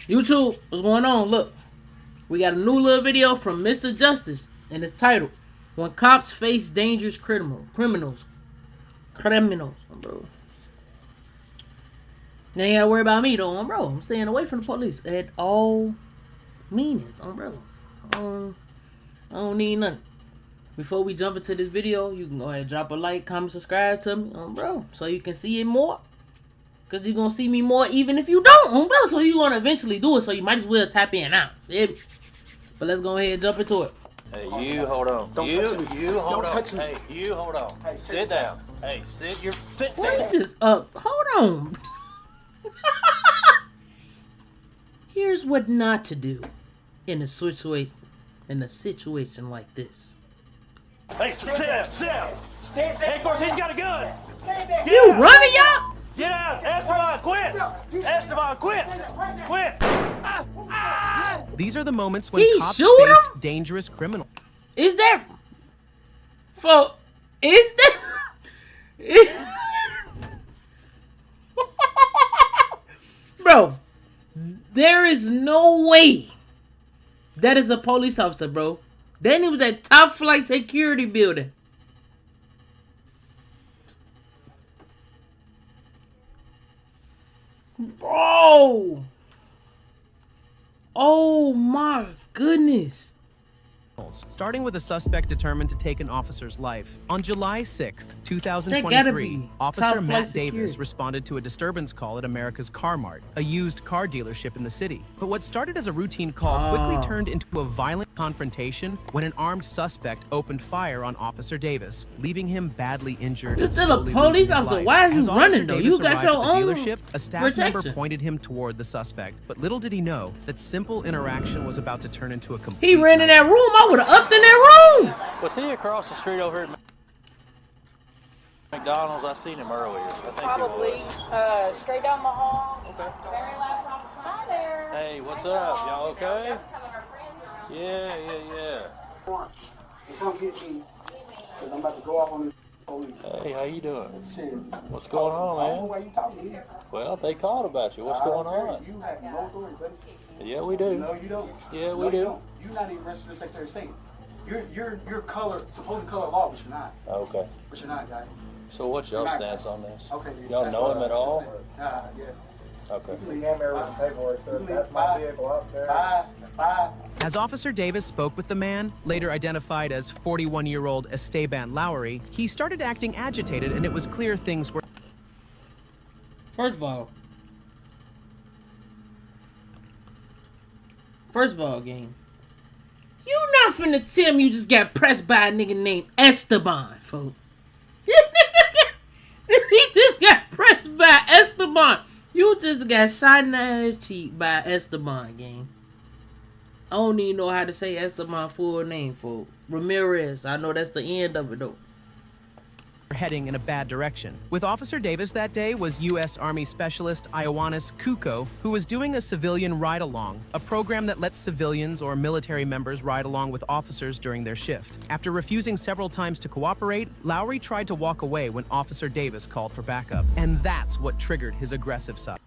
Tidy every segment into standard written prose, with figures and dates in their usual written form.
YouTube, what's going on? Look, we got a new little video from Mr. Justice, and it's titled, When Cops Face Dangerous Criminals. Bro. Now you gotta worry about me though, bro. I'm staying away from the police at all meanings, bro. I don't need nothing. Before we jump into this video, you can go ahead and drop a like, comment, subscribe to me, bro, so you can see it more. Because you're going to see me more even if you don't, bro. So you're going to eventually do it. So you might as well tap in now. Yeah. But let's go ahead and jump into it. Hey, you hold on. Don't touch me. You hold Don't on. touch me. Hey, you hold on. Hey, sit down. Hey, sit What down. is this? Hold on. Here's what not to do in a situation like this. Hey, sit down. Sit down. Stand there. Hey, of course, he's got a gun. Stand there. You running, y'all? Get out. Esteban, quit. Esteban, quit. Quit. These are the moments when He cops shoot faced him? dangerous criminals. Is that... Bro, there is no way that is a police officer, bro. Then he was at top flight security building. Bro. Oh my goodness. Starting with a suspect determined to take an officer's life. On July 6th, That gotta 2023, be Officer top-flight Matt security. Davis responded to a disturbance call at America's Car Mart, a used car dealership in the city. But what started as a routine call quickly turned into a violent confrontation when an armed suspect opened fire on Officer Davis, leaving him badly injured and You're still a slowly police losing his officer. life. Why are you As Officer running, though? Davis You got arrived your at the own dealership, a staff member protection. pointed him toward the suspect. But little did he know that simple interaction was about to turn into a complete He ran in that nightmare. room. I would have upped in that room. Was he across the street over here at McDonald's? I seen him earlier. I think Probably. he was. Straight down the hall. Okay. Very last officer. Hi there. Hey, what's up? Y'all okay? Yeah. Come get me. Because I'm about to go off on this police. Hey, how you doing? Shit. What's going I don't know on, why man? you talking to me. Well, they called about you. What's going on? You have no authority, buddy. Yeah, we do. No, you don't. Yeah, we No, do. you don't. You're not even registered as Secretary of State. You're color, supposed color of law, but you're not. Okay. But you're not, guy. So what's y'all stance on this? Okay, dude. Y'all That's know what him at I should all? say. Yeah. Okay. You can hammer with the paperwork, so that's my vehicle out there. Bye. As Officer Davis spoke with the man, later identified as 41-year-old Esteban Lowry, he started acting agitated, and it was clear things were... First of all, gang, you not finna tell me you just got pressed by a nigga named Esteban, folks. He just got pressed by Esteban. You just got shot in the ass cheek by Esteban, gang. I don't even know how to say Esteban full name, folks. Ramirez. I know that's the end of it, though. heading in a bad direction. With Officer Davis that day was U.S. Army Specialist Ioannis Kuko, who was doing a civilian ride-along, a program that lets civilians or military members ride along with officers during their shift. After refusing several times to cooperate, Lowry tried to walk away when Officer Davis called for backup, and that's what triggered his aggressive side.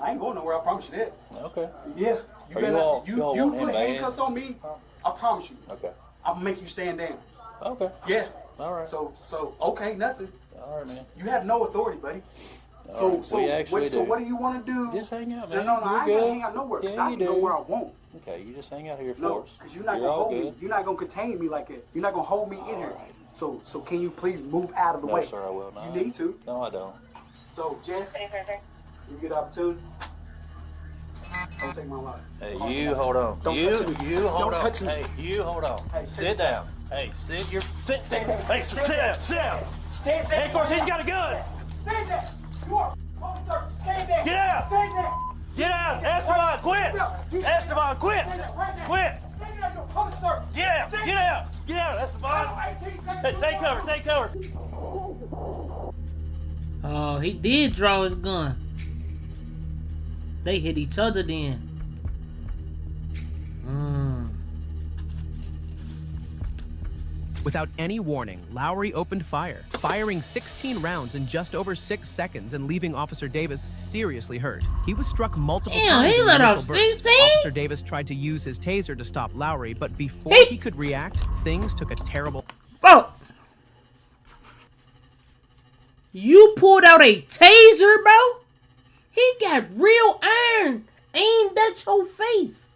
I ain't going nowhere, I promise you that. Okay. Yeah. Are you all want put him handcuffs on me, I promise you. Okay. I'll make you stand down. Okay. Yeah. All right. So okay, nothing. All right, man. You have no authority, buddy. All right. We actually so do. what do you want to do? Just hang out, No, man. no, I You're ain't good. gonna hang out nowhere because Yeah, I you can go do. where I want. Okay, you just hang out here for No, us. because you're not You're gonna all hold me. good. You're not gonna contain me like that. You're not gonna hold me in here. right. So can you please move out of the No, way? sir, I will not. You need to. No, I don't. So Jess, you get the opportunity. Don't take my life. Hey, you hold on. Don't you, touch me. you hold Don't on. touch me. Hey, you hold on. Hey, sit down. Hey, sit. Sit down. Hey, sit down. Sit down. Stand there. Hey, of course, he's got a gun. Stand there. You are officer. Stand there. Get out. Stand there. Get out. Esteban, quit. Esteban, quit. Stand there right now. Quit. Stand there. You're officer. Get out. Get out. Get out. Esteban. Hey, take cover. Take cover. Oh, he did draw his gun. They hit each other then. Without any warning, Lowry opened fire, firing 16 rounds in just over 6 seconds and leaving Officer Davis seriously hurt. He was struck multiple times he in the let initial off burst. 16? Officer Davis tried to use his taser to stop Lowry, but before he could react, things took a terrible... Bro, you pulled out a taser, bro? He got real iron aimed at your face.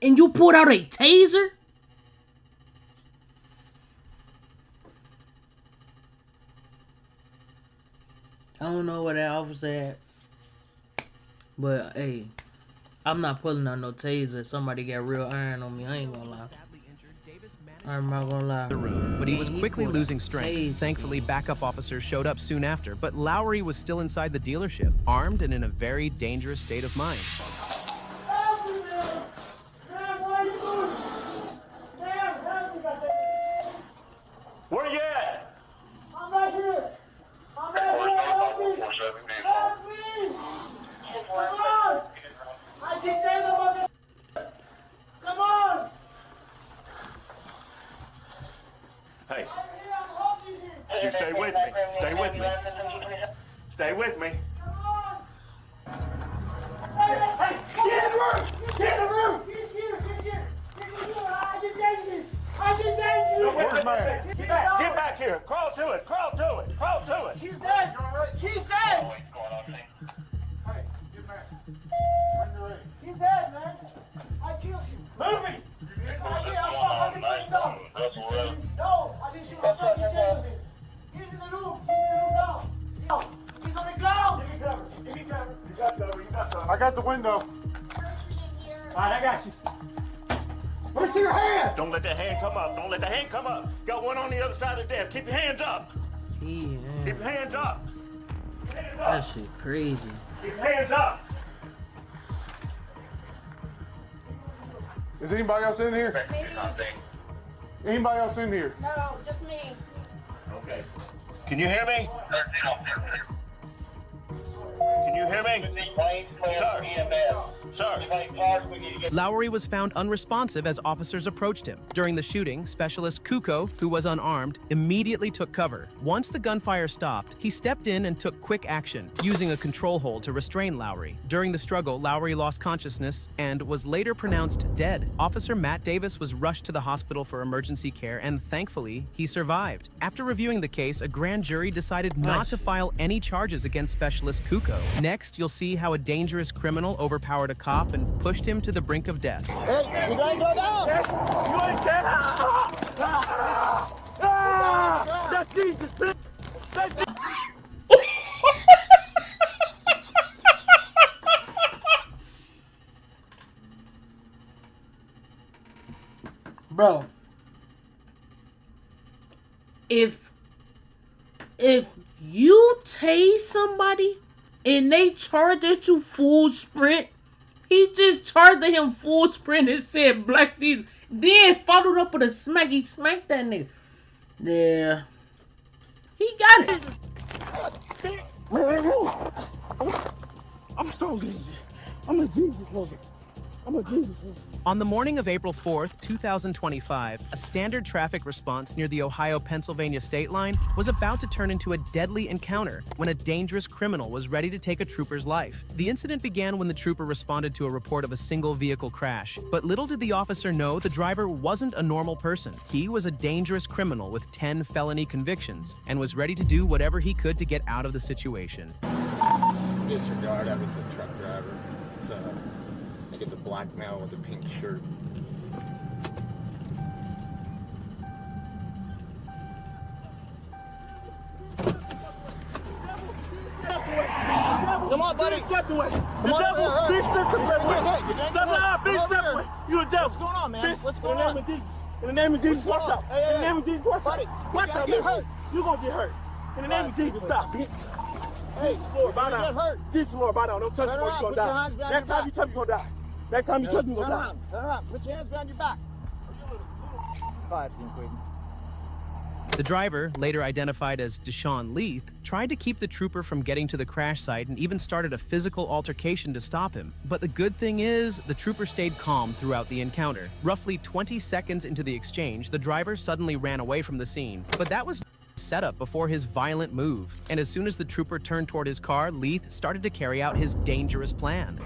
And you pulled out a taser? I don't know what that officer had. But, hey, I'm not pulling out no taser. Somebody got real iron on me. I ain't gonna lie. I'm not gonna lie. The room, but he was quickly losing strength. Thankfully, backup officers showed up soon after, but Lowry was still inside the dealership, armed and in a very dangerous state of mind. Where you at? I'm right here. I'm right here. Help me. Help me. Come on. I can tell them. Come on. Hey, I'm here. I'm holding you. you stay with me. Stay with me. Stay with me. Come on. Hey, get in the room! Get in the room! He's here. He's here. He's here. I can thank you. I can thank you. Where's the man? Get back here. Crawl to it. Crawl to it. Crawl to it. He's dead. He's dead. Hey, get back. He's dead, man. I killed him. Move him! I fucking put him down. No, I didn't shoot my fucking shit with him. He's in the room. He's in the room now. No, he's on the ground. Give me cover. Give me cover. You got cover. You got cover. I got the window. All right, I got you. Let me see your hand. Don't let that hand come up. Don't let the hand come up. Got one on the other side of the desk. Keep your hands up. Yeah. Keep your hands up. Hands That up. shit crazy. Keep your hands up. Is anybody else in here? Anybody else in here? No, just me. Okay. Can you hear me? Can you hear me? Sir. Sir. Lowry was found unresponsive as officers approached him. During the shooting, Specialist Kuko, who was unarmed, immediately took cover. Once the gunfire stopped, he stepped in and took quick action, using a control hold to restrain Lowry. During the struggle, Lowry lost consciousness and was later pronounced dead. Officer Matt Davis was rushed to the hospital for emergency care, and thankfully, he survived. After reviewing the case, a grand jury decided not to file any charges against Specialist Kuko. Next, you'll see how a dangerous criminal overpowered a cop and pushed him to the brink of death. Hey, you gotta go down! You ain't dead. That's Jesus. That's Jesus. Bro, if you tase somebody and they charge at you full sprint, he just charged at him full sprint and said Black Jesus, then followed up with a smack. He smacked that nigga. Yeah, he got it. I'm stronger than this. I'm a Jesus lover. I'm a Jesus lover. On the morning of April 4th, 2025, a standard traffic response near the Ohio-Pennsylvania state line was about to turn into a deadly encounter when a dangerous criminal was ready to take a trooper's life. The incident began when the trooper responded to a report of a single vehicle crash, but little did the officer know the driver wasn't a normal person. He was a dangerous criminal with 10 felony convictions and was ready to do whatever he could to get out of the situation. Disregard, I was a truck driver. I think it's a black male with a pink shirt. Come on, buddy. Step away. Come on over here. Step away. You a devil. What's going on, man? What's going on? In the name of Jesus, watch out. Hey, In the name of Jesus, watch buddy, out. Watch out, get hurt. You gonna get hurt. In the name of Jesus, stop, bitch. Hey, Jesus, Lord, bow you're gonna down. get hurt. Jesus, Lord, bow down. Don't touch me, Turn or around, you put gonna your die. hands behind Next your time you touch me, you gonna die. Next time you touch me, you Turn gonna die. around. Turn around. Put your hands behind your back. 5, Team Queen. The driver, later identified as Deshaun Leith, tried to keep the trooper from getting to the crash site and even started a physical altercation to stop him. But the good thing is, the trooper stayed calm throughout the encounter. Roughly 20 seconds into the exchange, the driver suddenly ran away from the scene. But that was set up before his violent move. And as soon as the trooper turned toward his car, Leith started to carry out his dangerous plan.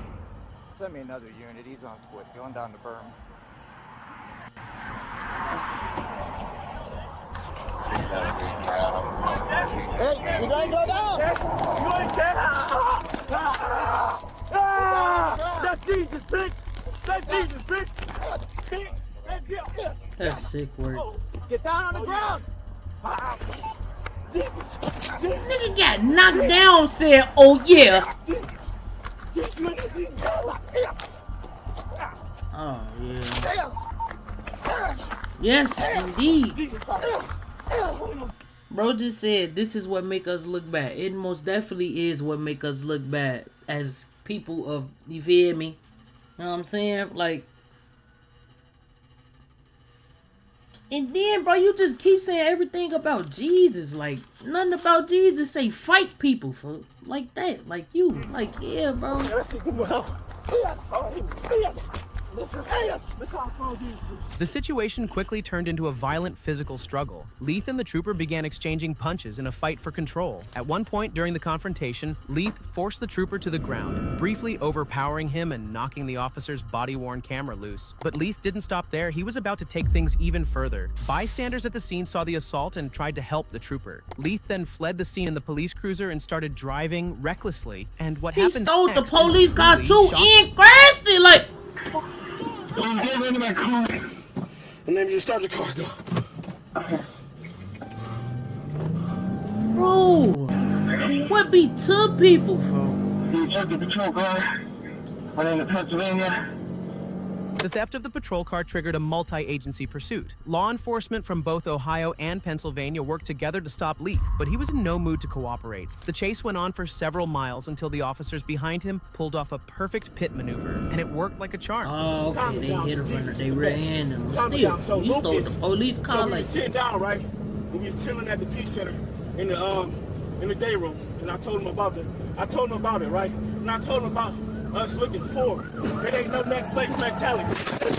Send me another unit. He's on foot, going down the berm. Hey, you gotta go down! You ain't That's Jesus, bitch! That's Jesus, bitch! Bitch! That's Jesus! That's sick work. Get down on the ground! Nigga got knocked down, said, oh yeah. Oh yeah. Yes, indeed. Bro just said this is what make us look bad. It most definitely is what make us look bad as people of, you feel me? You know what I'm saying? Like, and then, bro, you just keep saying everything about Jesus. Like, nothing about Jesus say fight people for like that. Like, you, like, yeah, bro. The situation quickly turned into a violent physical struggle. Leith and the trooper began exchanging punches in a fight for control. At one point during the confrontation, Leith forced the trooper to the ground, briefly overpowering him and knocking the officer's body-worn camera loose. But Leith didn't stop there. He was about to take things even further. Bystanders at the scene saw the assault and tried to help the trooper. Leith then fled the scene in the police cruiser and started driving recklessly. And what happened He stole the next police is car truly too shocking. and crashed it, like. Don't get into my car. And then you start the car, go. Bro, what be to people, bro? You took the patrol car. Went into Pennsylvania. The theft of the patrol car triggered a multi-agency pursuit. Law enforcement from both Ohio and Pennsylvania worked together to stop Leith, but he was in no mood to cooperate. The chase went on for several miles until the officers behind him pulled off a perfect pit maneuver, and it worked like a charm. Oh, okay, they hit a runner, they ran him. Still, you stole the police car we like was sitting down, right? And we was chilling at the Peace Center in the day room, and I told him about it, right? And I told him about us looking forward. There ain't no next place mentality. There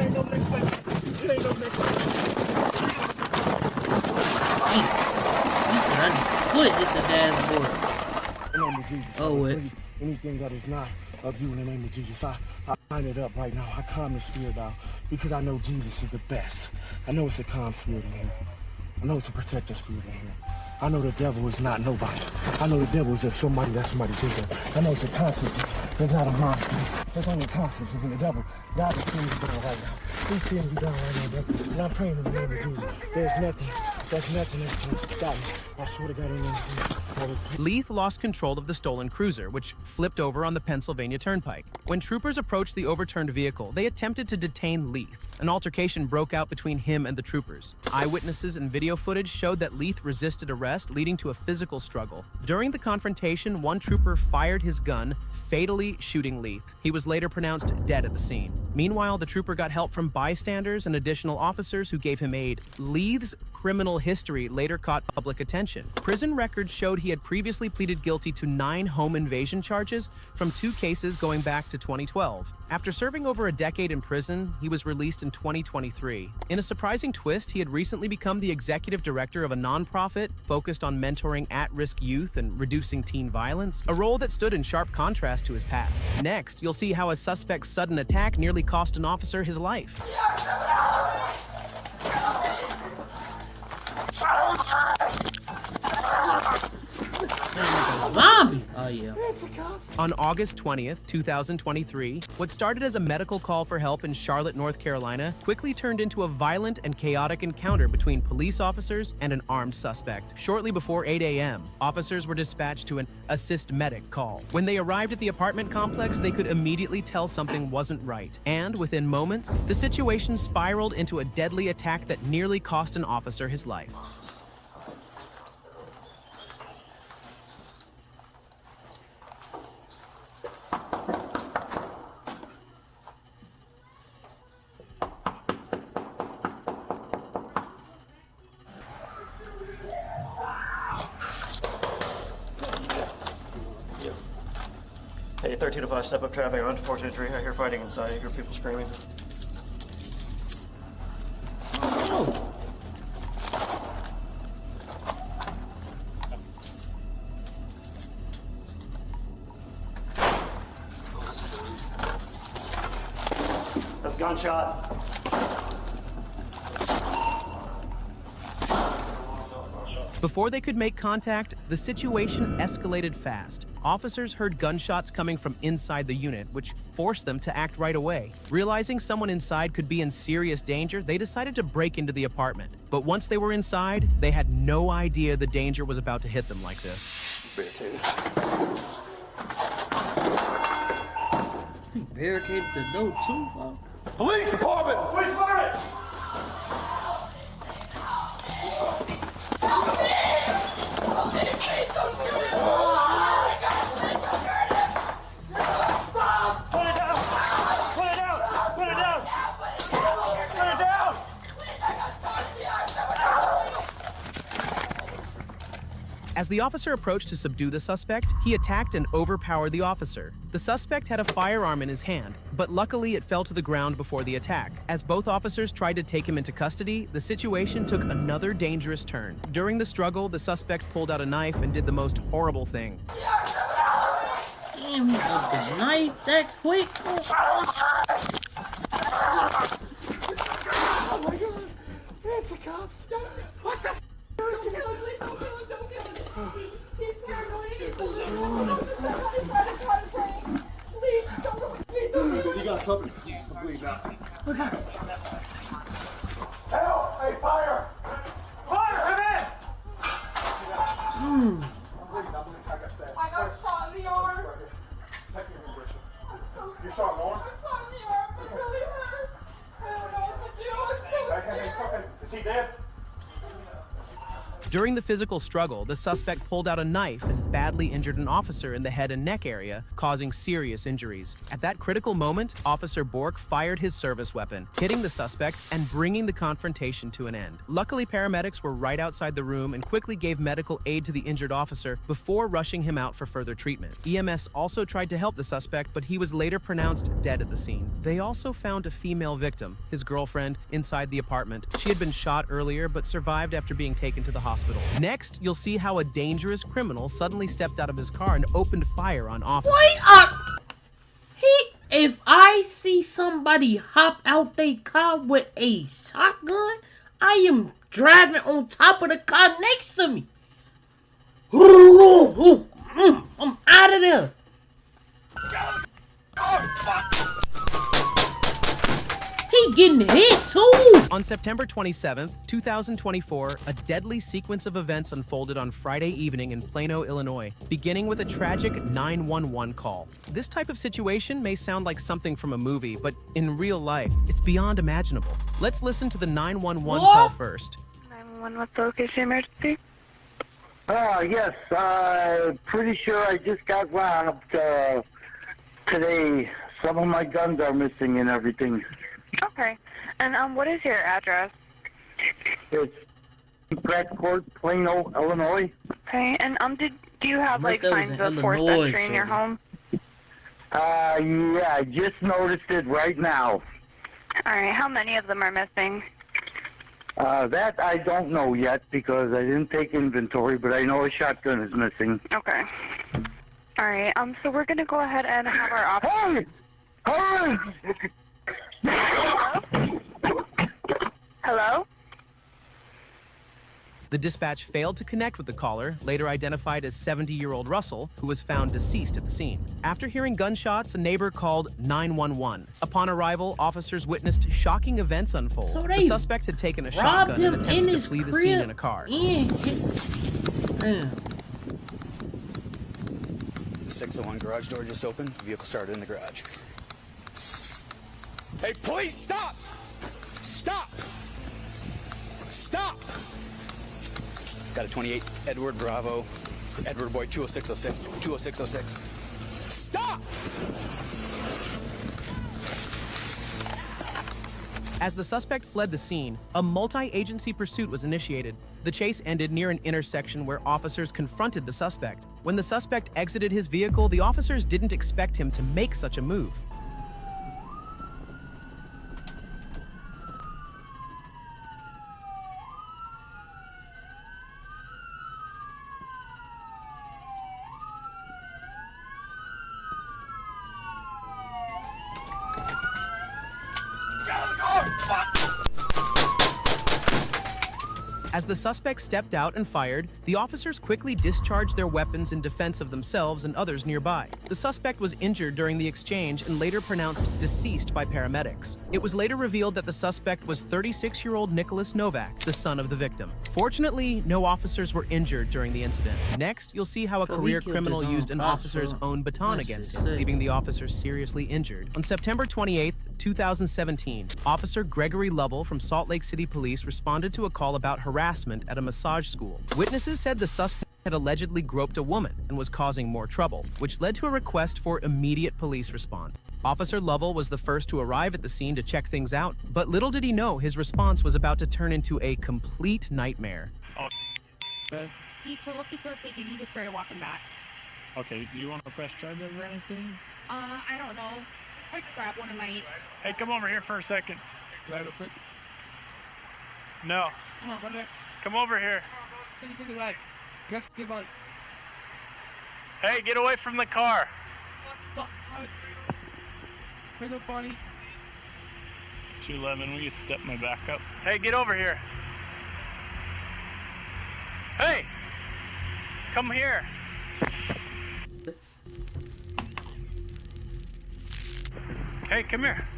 ain't no next place. There ain't no next place. He said, I foot hit the dashboard. In the name of Jesus. Oh, what? Anything that is not of you in the name of Jesus, I line it up right now. I calm the spirit down because I know Jesus is the best. I know it's a calm spirit in here. I know it's a protector spirit in here. I know the devil is not nobody. I know the devil is just somebody that somebody thinking. I know it's a conscience. There's not a monster. There's only a conscience. And the devil, God is seeing you down right now. He's seeing you down right now, devil. And I'm praying in the name of Jesus. There's nothing that can stop me. I swear to God in the name of Jesus. Leith lost control of the stolen cruiser, which flipped over on the Pennsylvania Turnpike. When troopers approached the overturned vehicle, they attempted to detain Leith. An altercation broke out between him and the troopers. Eyewitnesses and video footage showed that Leith resisted arrest, leading to a physical struggle. During the confrontation, one trooper fired his gun, fatally shooting Leith. He was later pronounced dead at the scene. Meanwhile, the trooper got help from bystanders and additional officers who gave him aid. Leith's criminal history later caught public attention. Prison records showed he had previously pleaded guilty to 9 home invasion charges from 2 cases going back to 2012. After serving over a decade in prison, he was released in 2023. In a surprising twist, he had recently become the executive director of a nonprofit focused on mentoring at-risk youth and reducing teen violence, a role that stood in sharp contrast to his past. Next, you'll see how a suspect's sudden attack nearly cost an officer his life. Zombie. Oh yeah. On August 20th, 2023, what started as a medical call for help in Charlotte, North Carolina, quickly turned into a violent and chaotic encounter between police officers and an armed suspect. Shortly before 8 a.m., officers were dispatched to an assist medic call. When they arrived at the apartment complex, they could immediately tell something wasn't right. And within moments, the situation spiraled into a deadly attack that nearly cost an officer his life. Hey, 1305, step up traffic on 423. I hear fighting inside. I hear people screaming. Oh. That's a gunshot. Before they could make contact, the situation escalated fast. Officers heard gunshots coming from inside the unit, which forced them to act right away. Realizing someone inside could be in serious danger, they decided to break into the apartment. But once they were inside, they had no idea the danger was about to hit them like this. Barricaded. He barricaded the door too, bro. Police department! Police department! As the officer approached to subdue the suspect, he attacked and overpowered the officer. The suspect had a firearm in his hand, but luckily it fell to the ground before the attack. As both officers tried to take him into custody, the situation took another dangerous turn. During the struggle, the suspect pulled out a knife and did the most horrible thing. Damn, he got the knife that quick. Oh my God! It's the cops! What the f***? Don't kill him, please don't kill him, don't kill him. He's paranoid, he's hallucinating. Please don't kill him, please don't kill him. You got something. I'm bleeding out. Help! Hey, fire! Fire, come in! I'm bleeding. I got stabbed. I got shot in the arm. Take me in, Bishop. I'm so You shot more? I'm shot in the arm, it really hurt. I don't know what to do, I'm so scared. Is he dead? During the physical struggle, the suspect pulled out a knife and badly injured an officer in the head and neck area, causing serious injuries. At that critical moment, Officer Bork fired his service weapon, hitting the suspect and bringing the confrontation to an end. Luckily, paramedics were right outside the room and quickly gave medical aid to the injured officer before rushing him out for further treatment. EMS also tried to help the suspect, but he was later pronounced dead at the scene. They also found a female victim, his girlfriend, inside the apartment. She had been shot earlier, but survived after being taken to the hospital. Next, you'll see how a dangerous criminal suddenly stepped out of his car and opened fire on officers. Wait up! If I see somebody hop out their car with a shotgun, I am driving on top of the car next to me. I'm out of there. He getting hit too. On September 27th, 2024, a deadly sequence of events unfolded on Friday evening in Plano, Illinois, beginning with a tragic 911 call. This type of situation may sound like something from a movie, but in real life, it's beyond imaginable. Let's listen to the 911 call first. 911, what's the location emergency? Yes, pretty sure I just got robbed today. Some of my guns are missing and everything. Okay. And what is your address? It's Pratt Court, Plano, Illinois. Okay. And do you have like That was signs in of forced Illinois, entry in your home? Yeah, I just noticed it right now. All right. How many of them are missing? That I don't know yet because I didn't take inventory, but I know a shotgun is missing. Okay. All right. So we're gonna go ahead and have our officer. Hey! Hurry! Hello? The dispatch failed to connect with the caller, later identified as 70-year-old Russell, who was found deceased at the scene. After hearing gunshots, a neighbor called 911. Upon arrival, officers witnessed shocking events unfold. So The suspect had taken a robbed shotgun him and in attempted to his flee the crib scene in a car. Damn. 601 garage door just opened. Vehicle started in the garage. Hey, please stop! Stop! Stop! Got a 28 Edward Bravo, Edward Boy 20606, 20606. Stop! As the suspect fled the scene, a multi-agency pursuit was initiated. The chase ended near an intersection where officers confronted the suspect. When the suspect exited his vehicle, the officers didn't expect him to make such a move. As the suspect stepped out and fired, the officers quickly discharged their weapons in defense of themselves and others nearby. The suspect was injured during the exchange and later pronounced deceased by paramedics. It was later revealed that the suspect was 36-year-old Nicholas Novak, the son of the victim. Fortunately, no officers were injured during the incident. Next, you'll see how a career criminal used an officer's own baton against him, leaving the officer seriously injured. On September 28th, 2017, Officer Gregory Lovell from Salt Lake City Police responded to a call about harassment at a massage school. Witnesses said the suspect had allegedly groped a woman and was causing more trouble, which led to a request for immediate police response. Officer Lovell was the first to arrive at the scene to check things out, but little did he know his response was about to turn into a complete nightmare. He pulled up the quick, they need to try walking back. Okay, do you want to press charges or anything? I don't know. I could grab one of my... Hey, come over here for a second. Grab it quick. No. Come on, brother. Come over here. Take it right. Give on. Hey, get away from the car. Pick up, Bonnie. 211, will you step my back up? Hey, get over here. Hey! Come here. Hey, come here.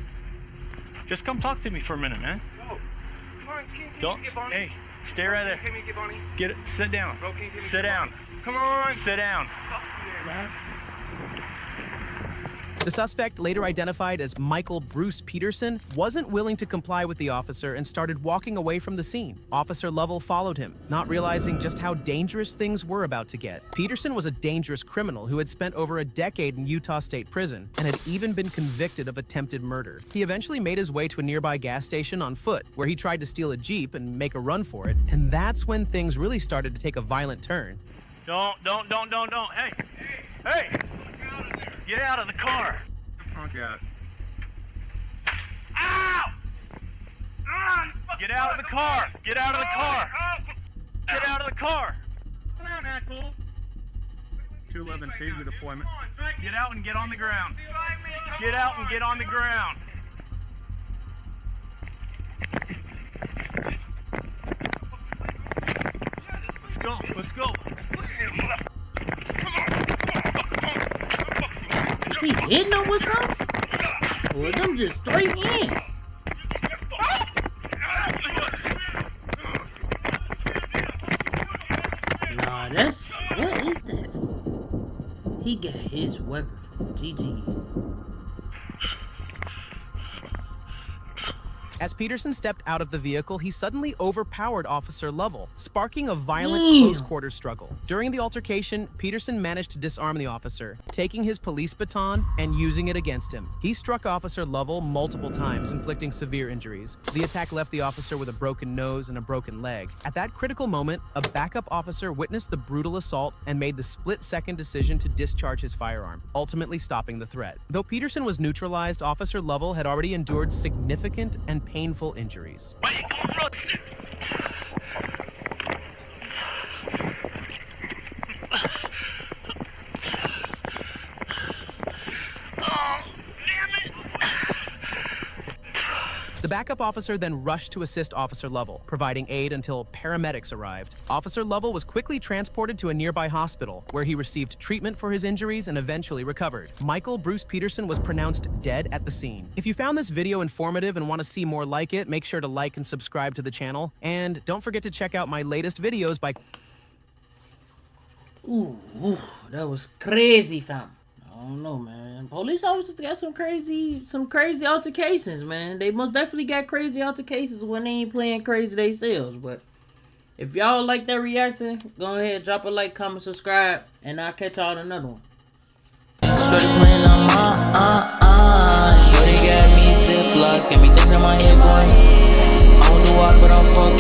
Just come talk to me for a minute, man. No. Come on, Don't. Hey, stay right there. Get it. Sit down. Sit down. Come on. Sit down. The suspect, later identified as Michael Bruce Peterson, wasn't willing to comply with the officer and started walking away from the scene. Officer Lovell followed him, not realizing just how dangerous things were about to get. Peterson was a dangerous criminal who had spent over a decade in Utah State Prison and had even been convicted of attempted murder. He eventually made his way to a nearby gas station on foot, where he tried to steal a Jeep and make a run for it, and that's when things really started to take a violent turn. Don't. Hey! Get out of the car! Get out. Ow! Get out of the car! Get out of the car! Get out of the car! Come on, asshole. 211 Tazer deployment. Get out and get on the ground. Get out and get on the ground. Let's go. Is he hitting him with something? Or them just straight hands? Nah, that's... What is that? He got his weapon from GG. As Peterson stepped out of the vehicle, he suddenly overpowered Officer Lovell, sparking a violent close-quarters struggle. During the altercation, Peterson managed to disarm the officer, taking his police baton and using it against him. He struck Officer Lovell multiple times, inflicting severe injuries. The attack left the officer with a broken nose and a broken leg. At that critical moment, a backup officer witnessed the brutal assault and made the split-second decision to discharge his firearm, ultimately stopping the threat. Though Peterson was neutralized, Officer Lovell had already endured significant and painful injuries. The backup officer then rushed to assist Officer Lovell, providing aid until paramedics arrived. Officer Lovell was quickly transported to a nearby hospital, where he received treatment for his injuries and eventually recovered. Michael Bruce Peterson was pronounced dead at the scene. If you found this video informative and want to see more like it, make sure to like and subscribe to the channel. And don't forget to check out my latest videos by... Ooh, that was crazy, fam. I don't know, man. Police officers got some crazy altercations, man. They most definitely got crazy altercations when they ain't playing crazy themselves. But if y'all like that reaction, go ahead, drop a like, comment, subscribe, and I'll catch y'all in another one. Shorty playing on my, Shorty got me ziplock, and me thinking my head going fuck